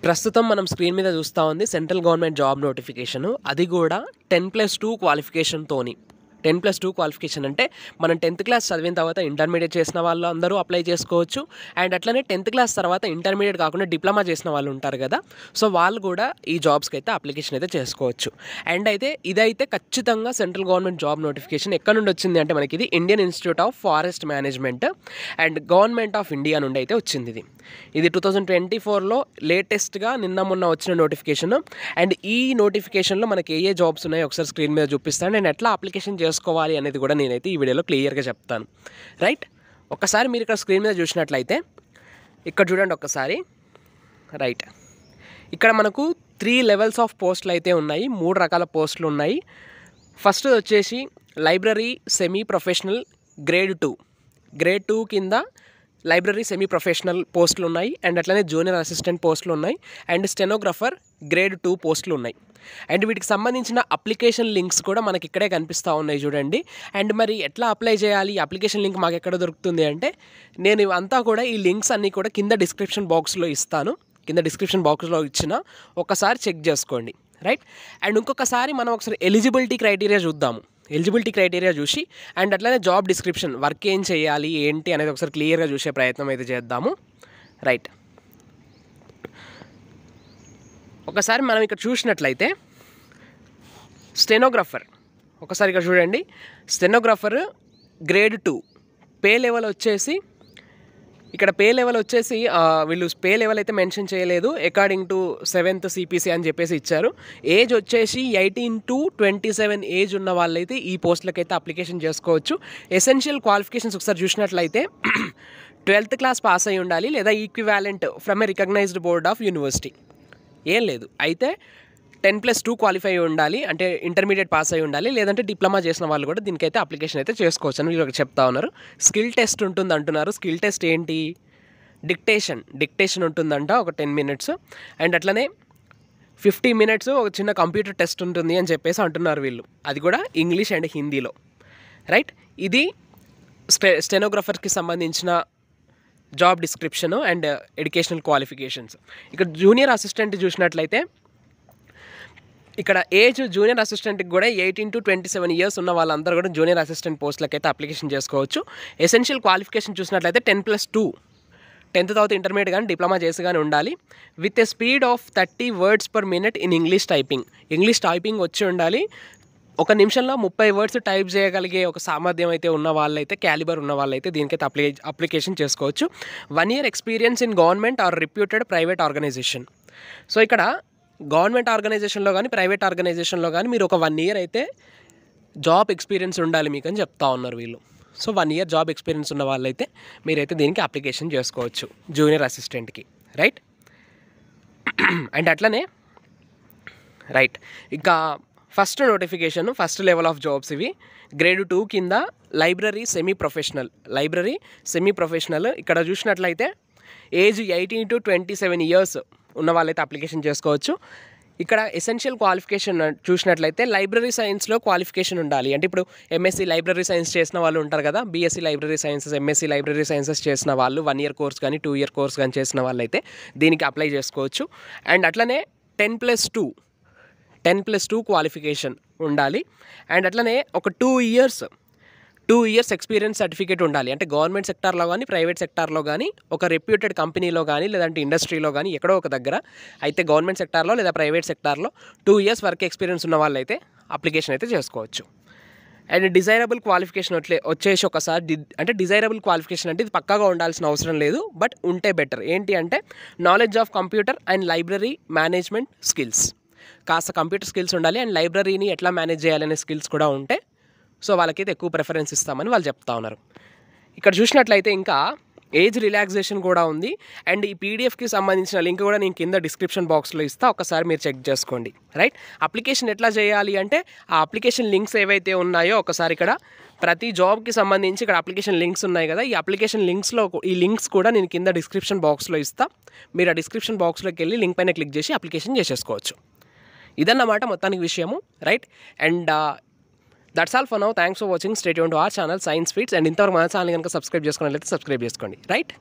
ప్రస్తుతం మనం స్క్రీన్ మీద చూస్తూ ఉంది సెంట్రల్ గవర్నమెంట్ జాబ్ నోటిఫికేషను. అది కూడా 10+2 క్వాలిఫికేషన్తోని. 10+2 క్వాలిఫికేషన్ అంటే మనం 10th క్లాస్ చదివిన తర్వాత ఇంటర్మీడియట్ చేసిన వాళ్ళు అందరూ అప్లై చేసుకోవచ్చు. అండ్ అట్లనే 10th క్లాస్ తర్వాత ఇంటర్మీడియట్ కాకుండా డిప్లొమా చేసిన వాళ్ళు ఉంటారు కదా, సో వాళ్ళు కూడా ఈ జాబ్స్కి అయితే అప్లికేషన్ అయితే చేసుకోవచ్చు. అండ్ అయితే ఇదైతే ఖచ్చితంగా సెంట్రల్ గవర్నమెంట్ జాబ్ నోటిఫికేషన్ ఎక్కడ నుండి వచ్చింది అంటే మనకి ఇది Indian institute of forest management and government of India నుండి అయితే వచ్చింది. ఇది 2024లో లేటెస్ట్గా నిన్న మొన్న వచ్చిన నోటిఫికేషన్. అండ్ ఈ నోటిఫికేషన్లో మనకి ఏ జాబ్స్ ఉన్నాయో ఒకసారి స్క్రీన్ మీద చూపిస్తాను. నేను ఎట్లా అప్లికేషన్ చేసుకోవాలి అనేది కూడా నేనైతే ఈ వీడియోలో క్లియర్గా చెప్తాను. రైట్, ఒక్కసారి మీరు ఇక్కడ స్క్రీన్ మీద చూసినట్లయితే ఇక్కడ చూడండి ఒక్కసారి. రైట్, ఇక్కడ మనకు 3 లెవెల్స్ ఆఫ్ పోస్టులు అయితే ఉన్నాయి, 3 రకాల పోస్టులు ఉన్నాయి. ఫస్ట్ వచ్చేసి లైబ్రరీ సెమీ ప్రొఫెషనల్ గ్రేడ్ 2 కింద లైబ్రరీ సెమీ ప్రొఫెషనల్ పోస్టులు ఉన్నాయి. అండ్ అట్లనే జూనియర్ అసిస్టెంట్ పోస్టులు ఉన్నాయి. అండ్ స్టెనోగ్రఫర్ గ్రేడ్ 2 పోస్టులు ఉన్నాయి. అండ్ వీటికి సంబంధించిన అప్లికేషన్ లింక్స్ కూడా మనకి ఇక్కడే కనిపిస్తూ ఉన్నాయి చూడండి. అండ్ మరి ఎట్లా అప్లై చేయాలి, అప్లికేషన్ లింక్ మాకు ఎక్కడ దొరుకుతుంది అంటే నేను అంతా కూడా ఈ లింక్స్ అన్నీ కూడా కింద డిస్క్రిప్షన్ బాక్స్లో ఇస్తాను. కింద డిస్క్రిప్షన్ బాక్స్లో ఇచ్చిన ఒకసారి చెక్ చేసుకోండి. రైట్, అండ్ ఇంకొకసారి మనం ఒకసారి ఎలిజిబిలిటీ క్రైటీరియా చూద్దాము. ఎలిజిబిలిటీ క్రైటీరియా చూసి అండ్ అట్లనే జాబ్ డిస్క్రిప్షన్, వర్క్ ఏం చేయాలి ఏంటి అనేది ఒకసారి క్లియర్గా చూసే ప్రయత్నం అయితే చేద్దాము. రైట్, ఒకసారి మనం ఇక్కడ చూసినట్లయితే స్టెనోగ్రఫర్, ఒకసారి ఇక్కడ చూడండి. స్టెనోగ్రఫర్ గ్రేడ్ 2 పే లెవెల్ వచ్చేసి ఇక్కడ వీళ్ళు పే లెవెల్ అయితే మెన్షన్ చేయలేదు. అకార్డింగ్ టు 7th CPC అని చెప్పేసి ఇచ్చారు. ఏజ్ వచ్చేసి 18 to 27 ఏజ్ ఉన్న వాళ్ళైతే ఈ పోస్టులకైతే అప్లికేషన్ చేసుకోవచ్చు. ఎసెన్షియల్ క్వాలిఫికేషన్స్ ఒకసారి చూసినట్లయితే 12th క్లాస్ పాస్ అయి ఉండాలి లేదా equivalent from a recognized board of university. ఏం లేదు, అయితే 10+2 క్వాలిఫై ఉండాలి, అంటే ఇంటర్మీడియట్ పాస్ అయి ఉండాలి, లేదంటే డిప్లొమా చేసిన వాళ్ళు కూడా దీనికైతే అప్లికేషన్ అయితే చేసుకోవచ్చు అని వీళ్ళు చెప్తా ఉన్నారు. స్కిల్ టెస్ట్ ఉంటుంది అంటున్నారు. స్కిల్ టెస్ట్ ఏంటి, డిక్టేషన్ ఉంటుందంట ఒక 10 minutes. అండ్ అట్లనే 50 minutes ఒక చిన్న కంప్యూటర్ టెస్ట్ ఉంటుంది అని చెప్పేసి అంటున్నారు వీళ్ళు. అది కూడా ఇంగ్లీష్ అండ్ హిందీలో. రైట్, ఇది స్టెనోగ్రఫర్కి సంబంధించిన job description and educational qualifications. ఇక్కడ జూనియర్ అసిస్టెంట్ చూసినట్లయితే ఇక్కడ ఏజ్ జూనియర్ అసిస్టెంట్కి కూడా 18 to 27 ఇయర్స్ ఉన్న వాళ్ళందరూ కూడా జూనియర్ అసిస్టెంట్ పోస్టులకి అయితే అప్లికేషన్ చేసుకోవచ్చు. ఎసెన్షియల్ క్వాలిఫికేషన్ చూసినట్లయితే 10+2, 10th తర్వాత ఇంటర్మీడియట్ కానీ డిప్లొమా చేసి కానీ ఉండాలి. With a speed of 30 words per minute in English typing వచ్చి ఉండాలి. ఒక నిమిషంలో 30 words టైప్ చేయగలిగే ఒక సామర్థ్యం అయితే ఉన్న వాళ్ళైతే, క్యాలిబర్ ఉన్న వాళ్ళైతే దీనికైతే అప్లికేషన్ చేసుకోవచ్చు. 1 year experience in government or reputed private organization. So ఇక్కడ గవర్నమెంట్ ఆర్గనైజేషన్లో కానీ ప్రైవేట్ ఆర్గనైజేషన్లో కానీ మీరు ఒక 1 year అయితే జాబ్ ఎక్స్పీరియన్స్ ఉండాలి మీకు అని చెప్తా ఉన్నారు వీళ్ళు. సో 1 year జాబ్ ఎక్స్పీరియన్స్ ఉన్న వాళ్ళైతే మీరైతే దీనికి అప్లికేషన్ చేసుకోవచ్చు జూనియర్ అసిస్టెంట్కి. రైట్, అండ్ అట్లనే రైట్ ఇంకా first notification, first level of jobs ఇవి. గ్రేడ్ 2 కింద లైబ్రరీ సెమీ ప్రొఫెషనల్. ఇక్కడ చూసినట్లయితే ఏజ్ 18 to 27 ఇయర్స్ ఉన్న వాళ్ళైతే అప్లికేషన్ చేసుకోవచ్చు. ఇక్కడ ఎసెన్షియల్ క్వాలిఫికేషన్ చూసినట్లయితే లైబ్రరీ సైన్స్లో క్వాలిఫికేషన్ ఉండాలి. అంటే ఇప్పుడు MSc లైబ్రరీ సైన్స్ చేసిన వాళ్ళు ఉంటారు కదా, BSc library sciences, MSc library sciences చేసిన వాళ్ళు 1 year కోర్స్ కానీ 2 year కోర్స్ కానీ చేసిన వాళ్ళైతే దీనికి అప్లై చేసుకోవచ్చు. అండ్ అట్లనే 10+2 క్వాలిఫికేషన్ ఉండాలి. అండ్ అట్లనే ఒక 2 years ఎక్స్పీరియన్స్ సర్టిఫికేట్ ఉండాలి. అంటే గవర్నమెంట్ సెక్టార్లో కానీ ప్రైవేట్ సెక్టార్లో కానీ ఒక రెప్యూటెడ్ కంపెనీలో కానీ లేదంటే ఇండస్ట్రీలో కానీ ఎక్కడో ఒక దగ్గర అయితే గవర్నమెంట్ సెక్టార్లో లేదా ప్రైవేట్ సెక్టార్లో 2 years వర్క్ ఎక్స్పీరియన్స్ ఉన్న వాళ్ళైతే అప్లికేషన్ అయితే చేసుకోవచ్చు. అండ్ డిజైరబుల్ క్వాలిఫికేషన్ వచ్చేసి ఒకసారి అంటే డిజైరబుల్ క్వాలిఫికేషన్ అంటే ఇది పక్కాగా ఉండాల్సిన అవసరం లేదు, బట్ ఉంటే బెటర్. ఏంటి అంటే knowledge of computer and library management skills, కాస్త కంప్యూటర్ స్కిల్స్ ఉండాలి. అండ్ లైబ్రరీని ఎట్లా మేనేజ్ చేయాలనే స్కిల్స్ కూడా ఉంటే సో వాళ్ళకైతే ఎక్కువ ప్రిఫరెన్స్ ఇస్తామని వాళ్ళు చెప్తా ఉన్నారు. ఇక్కడ చూసినట్లయితే ఇంకా ఏజ్ రిలాక్సేషన్ కూడా ఉంది. అండ్ ఈ PDFకి సంబంధించిన లింక్ కూడా నేను కింద డిస్క్రిప్షన్ బాక్స్లో ఇస్తా, ఒకసారి మీరు చెక్ చేసుకోండి. రైట్, అప్లికేషన్ ఎట్లా చేయాలి అంటే ఆ అప్లికేషన్ లింక్స్ ఏవైతే ఉన్నాయో ఒకసారి ఇక్కడ ప్రతి జాబ్కి సంబంధించి ఇక్కడ అప్లికేషన్ లింక్స్ ఉన్నాయి కదా, ఈ అప్లికేషన్ లింక్స్లో ఈ లింక్స్ కూడా నేను కింద డిస్క్రిప్షన్ బాక్స్లో ఇస్తా. మీరు ఆ డిస్క్రిప్షన్ బాక్స్లోకి వెళ్ళి లింక్ పైన క్లిక్ చేసి అప్లికేషన్ చేసేసుకోవచ్చు. ఇదన్నమాట మొత్తానికి విషయము. Right, and that's all for now. Thanks for watching. Stay tuned to our channel science feeds. And ఇంతవరకు మన ఛానల్ కనుక సబ్స్క్రైబ్ చేసుకున్నట్లయితే సబ్స్క్రైబ్ చేసుకోండి. రైట్.